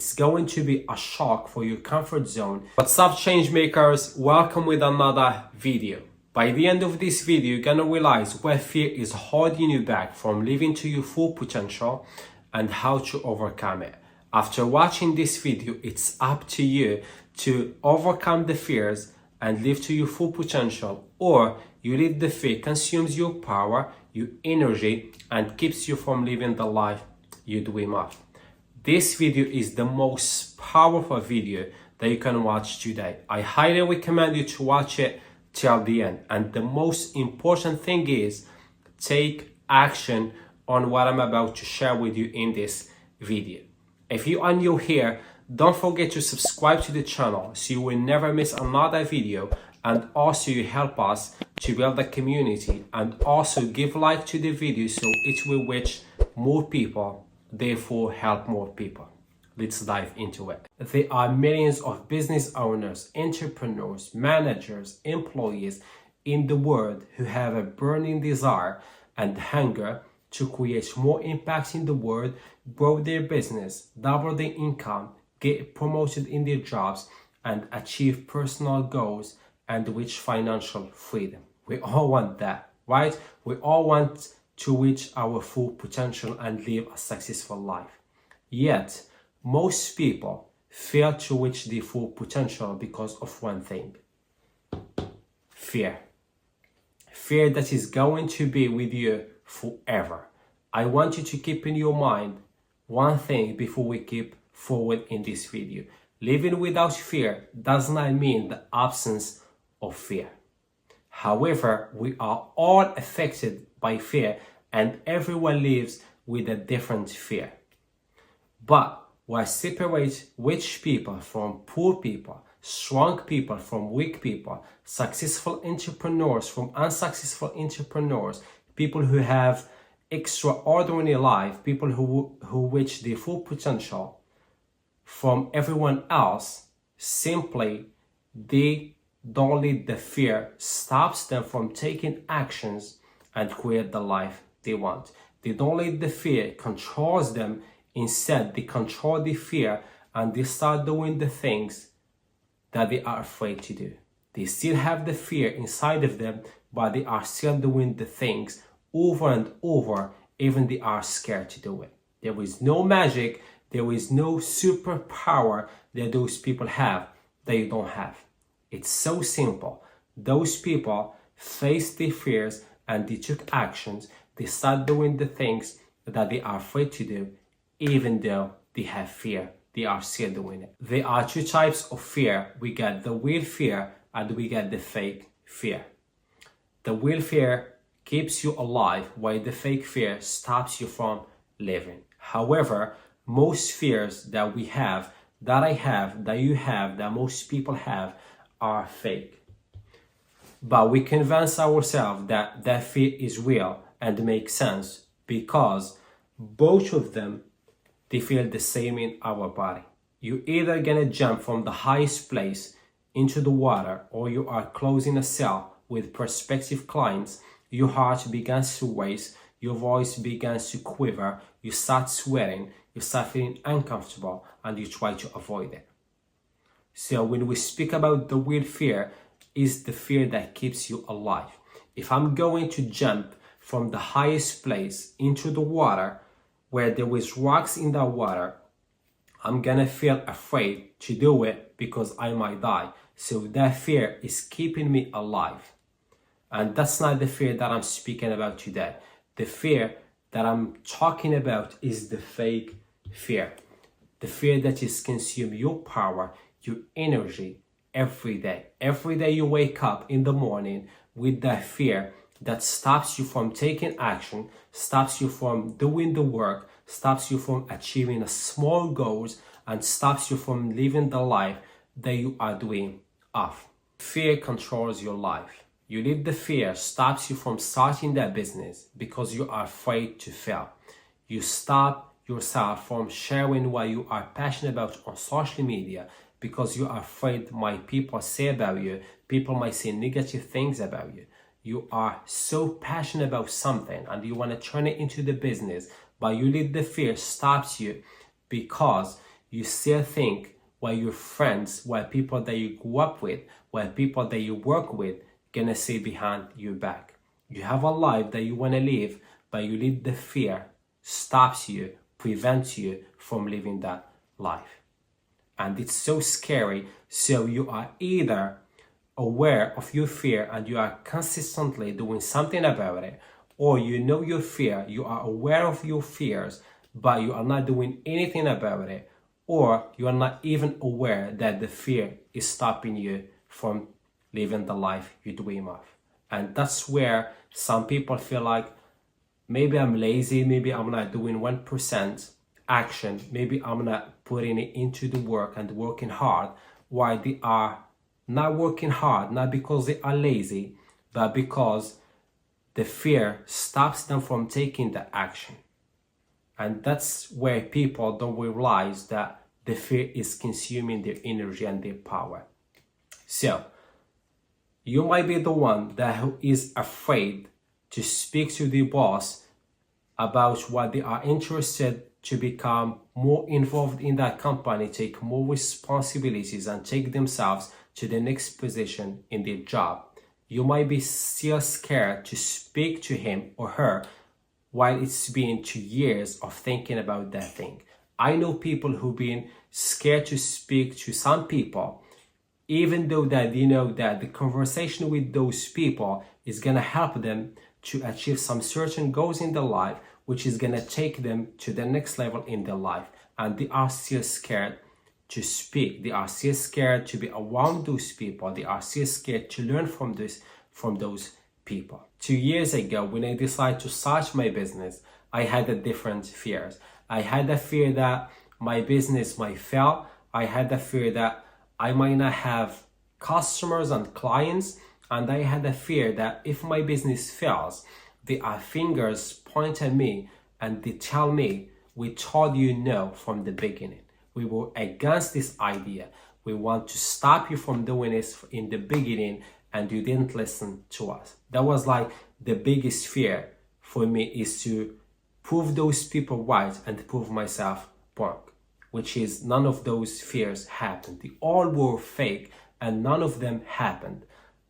It's going to be a shock for your comfort zone. What's up, change makers? Welcome with another video. By the end of this video, you're gonna realize where fear is holding you back from living to your full potential and how to overcome it. After watching this video, it's up to you to overcome the fears and live to your full potential, or you let the fear consumes your power, your energy, and keeps you from living the life you dream of. This video is the most powerful video that you can watch today. I highly recommend you to watch it till the end. And the most important thing is take action on what I'm about to share with you in this video. If you are new here, don't forget to subscribe to the channel so you will never miss another video, and also you help us to build a community, and also give like to the video so it will reach more people, therefore help more people. Let's dive into it. There are millions of business owners, entrepreneurs, managers, employees in the world who have a burning desire and hunger to create more impact in the world, grow their business, double their income, get promoted in their jobs, and achieve personal goals and reach financial freedom. We all want that, right? We all want to reach our full potential and live a successful life. Yet, most people fail to reach their full potential because of one thing: fear. Fear that is going to be with you forever. I want you to keep in your mind one thing before we keep forward in this video. Living without fear does not mean the absence of fear. However, we are all affected by fear, and everyone lives with a different fear. But what separates rich people from poor people, strong people from weak people, successful entrepreneurs from unsuccessful entrepreneurs, people who have extraordinary life, people who reach their full potential, from everyone else, simply they don't let the fear stops them from taking actions and create the life they want. They don't let the fear controls them. Instead, they control the fear and they start doing the things that they are afraid to do. They still have the fear inside of them, but they are still doing the things over and over, even they are scared to do it. There is no magic, there is no superpower that those people have that you don't have. It's so simple. Those people faced their fears and they took actions. They start doing the things that they are afraid to do, even though they have fear. They are still doing it. There are two types of fear. We get the real fear and we get the fake fear. The real fear keeps you alive, while the fake fear stops you from living. However, most fears that we have, that I have, that you have, that most people have, are fake. But we convince ourselves that that fear is real and makes sense because both of them, they feel the same in our body. You either gonna jump from the highest place into the water, or you are closing a cell with prospective clients. Your heart begins to race, your voice begins to quiver, you start sweating, you start feeling uncomfortable, and you try to avoid it. So when we speak about the real fear, is the fear that keeps you alive. If I'm going to jump from the highest place into the water where there is rocks in that water, I'm gonna feel afraid to do it because I might die. So that fear is keeping me alive. And that's not the fear that I'm speaking about today. The fear that I'm talking about is the fake fear. The fear that is consuming your power, your energy every day. Every day you wake up in the morning with that fear that stops you from taking action, stops you from doing the work, stops you from achieving small goals, and stops you from living the life that you are dreaming of. Fear controls your life. You let the fear stops you from starting that business because you are afraid to fail. You stop yourself from sharing what you are passionate about on social media because you are afraid what people say about you. People might say negative things about you. You are so passionate about something and you want to turn it into the business, but you let the fear stops you because you still think what your friends, what people that you grew up with, what people that you work with gonna say behind your back. You have a life that you wanna live, but you let the fear stops you, prevents you from living that life. And it's so scary. So you are either aware of your fear and you are consistently doing something about it, or you know your fear, you are aware of your fears, but you are not doing anything about it, or you are not even aware that the fear is stopping you from living the life you dream of. And that's where some people feel like, maybe I'm lazy, maybe I'm not doing 1% action, maybe I'm not putting it into the work and working hard, while they are not working hard, not because they are lazy, but because the fear stops them from taking the action. And that's where people don't realize that the fear is consuming their energy and their power. So you might be the one that who is afraid to speak to the boss about what they are interested to become more involved in that company, take more responsibilities, and take themselves to the next position in their job. You might be still scared to speak to him or her while it's been 2 years of thinking about that thing. I know people who've been scared to speak to some people, even though that they know that the conversation with those people is gonna help them to achieve some certain goals in their life, which is gonna take them to the next level in their life. And they are still scared to speak. They are still scared to be around those people. They are still scared to learn from those people. 2 years ago, when I decided to start my business, I had a different fears. I had a fear that my business might fail. I had a fear that I might not have customers and clients. And I had a fear that if my business fails, there are fingers point at me and they tell me, we told you no from the beginning. We were against this idea. We want to stop you from doing this in the beginning, and you didn't listen to us. That was like the biggest fear for me, is to prove those people right and prove myself wrong, which is none of those fears happened. They all were fake and none of them happened.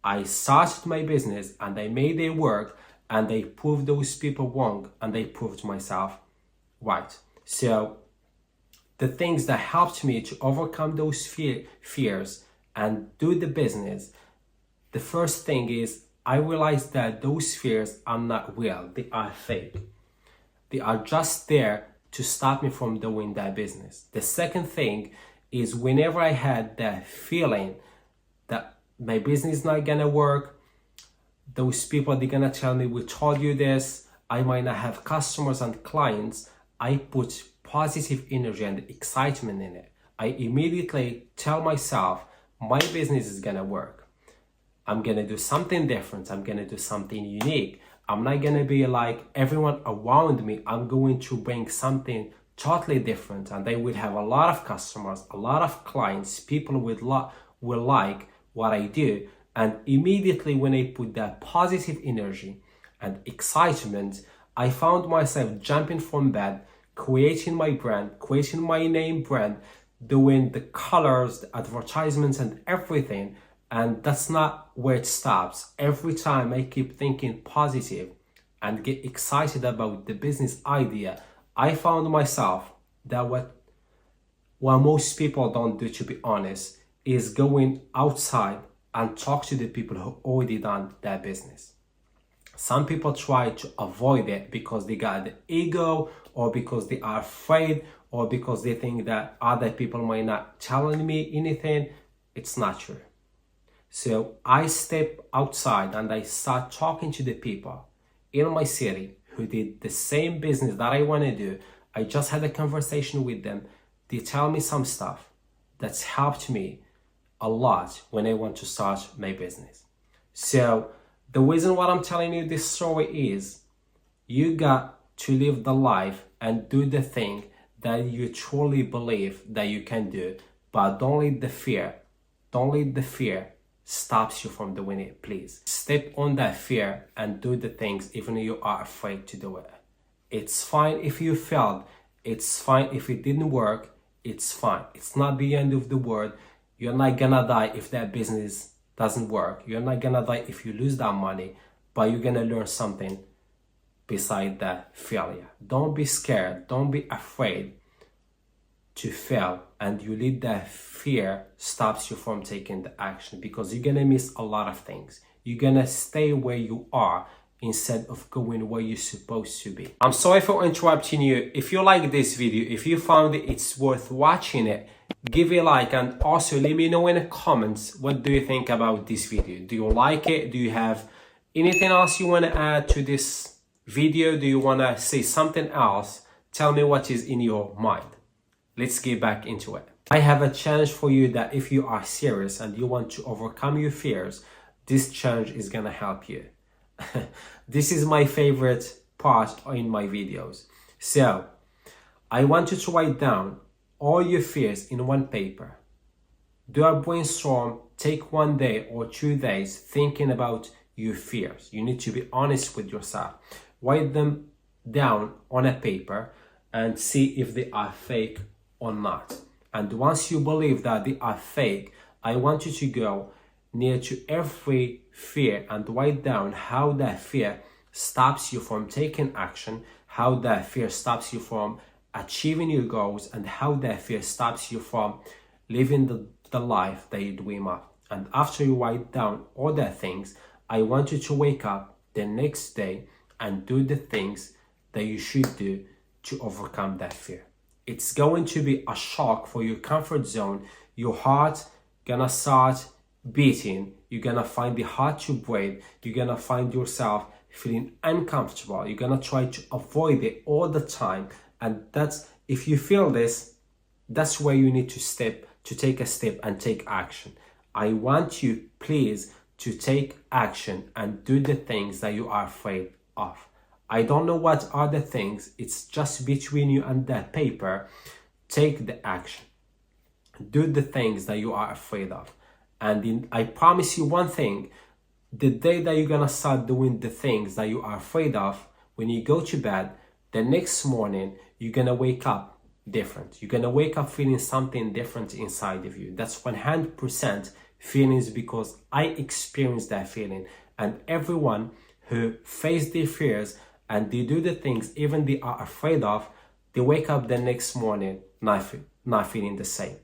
I started my business and I made it work, and I proved those people wrong and I proved myself right. So the things that helped me to overcome those fears and do the business, the first thing is I realized that those fears are not real. They are fake. They are just there to stop me from doing that business. The second thing is, whenever I had that feeling that my business is not gonna work, those people, they're gonna tell me, we told you this, I might not have customers and clients, I put positive energy and excitement in it. I immediately tell myself, my business is gonna work. I'm gonna do something different. I'm gonna do something unique. I'm not gonna be like everyone around me. I'm going to bring something totally different, and I will have a lot of customers, a lot of clients. People will like what I do. And immediately when I put that positive energy and excitement, I found myself jumping from bed, creating my brand, creating my name brand, doing the colors, the advertisements and everything. And that's not where it stops. Every time I keep thinking positive and get excited about the business idea, I found myself that what most people don't do, to be honest, is going outside and talk to the people who already done that business. Some people try to avoid it because they got the ego, or because they are afraid, or because they think that other people might not telling me anything. It's not true. So I step outside and I start talking to the people in my city who did the same business that I want to do. I just had a conversation with them. They tell me some stuff that's helped me a lot when I want to start my business. So the reason why I'm telling you this story is, you got to live the life and do the thing that you truly believe that you can do, but don't let the fear stops you from doing it. Please step on that fear and do the things even if you are afraid to do it. It's fine if you failed. It's fine if it didn't work. It's fine. It's not the end of the world. You're not gonna die if that business doesn't work. You're not gonna die if you lose that money, but you're gonna learn something beside that failure. Don't be scared. Don't be afraid to fail, and you let that fear stops you from taking the action, because you're gonna miss a lot of things. You're gonna stay where you are instead of going where you're supposed to be. I'm sorry for interrupting you. If you like this video, if you found it's worth watching it, give it a like, and also let me know in the comments what do you think about this video. Do you like it? Do you have anything else you want to add to this video? Do you want to say something else? Tell me what is in your mind. Let's get back into it. I have a challenge for you that if you are serious and you want to overcome your fears, this challenge is gonna help you. This is my favorite part in my videos. So I want you to write down all your fears in one paper. Do a brainstorm, take 1 day or 2 days thinking about your fears. You need to be honest with yourself. Write them down on a paper and see if they are fake or not. And once you believe that they are fake, I want you to go near to every fear and write down how that fear stops you from taking action, how that fear stops you from achieving your goals, and how that fear stops you from living the life that you dream of. And after you write down all the things, I want you to wake up the next day and do the things that you should do to overcome that fear. It's going to be a shock for your comfort zone. Your heart gonna start beating. You're gonna find it hard to breathe. You're gonna find yourself feeling uncomfortable. You're gonna try to avoid it all the time. And that's, if you feel this, that's where you need to take a step and take action. I want you, please, to take action and do the things that you are afraid of. I don't know what are the things. It's just between you and that paper. Take the action. Do the things that you are afraid of. And I promise you one thing. The day that you're gonna start doing the things that you are afraid of, when you go to bed, the next morning, you're gonna wake up different. You're gonna wake up feeling something different inside of you. That's 100% feelings, because I experienced that feeling. And everyone who face their fears and they do the things even they are afraid of, they wake up the next morning not feeling the same.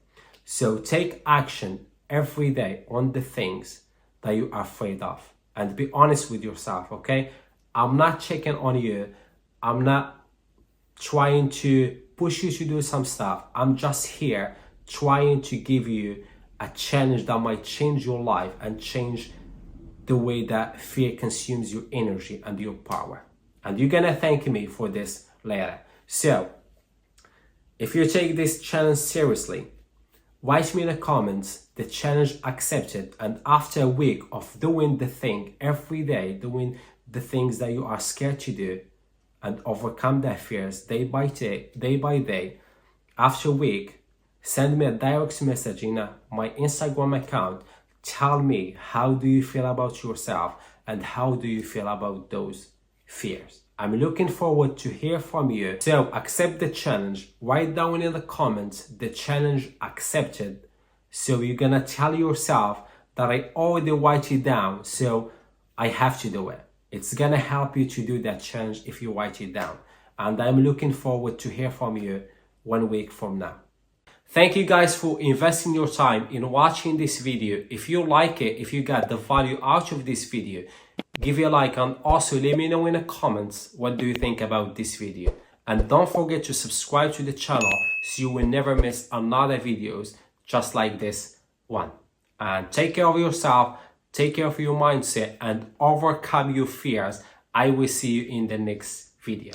So take action every day on the things that you are afraid of, and be honest with yourself, okay? I'm not checking on you. I'm not trying to push you to do some stuff. I'm just here trying to give you a challenge that might change your life and change the way that fear consumes your energy and your power. And you're gonna thank me for this later. So, if you take this challenge seriously, write me in the comments the challenge accepted, and after a week of doing the thing every day, doing the things that you are scared to do and overcome their fears day by day, after a week, send me a direct message in my Instagram account. Tell me, how do you feel about yourself and how do you feel about those fears? I'm looking forward to hear from you. So accept the challenge. Write down in the comments the challenge accepted. So you're gonna tell yourself that I already write it down, so I have to do it. It's gonna help you to do that challenge if you write it down. And I'm looking forward to hear from you 1 week from now. Thank you guys for investing your time in watching this video. If you like it, if you got the value out of this video, give it a like, and also let me know in the comments what do you think about this video. And don't forget to subscribe to the channel so you will never miss another videos just like this one. And take care of yourself, take care of your mindset, and overcome your fears. I will see you in the next video.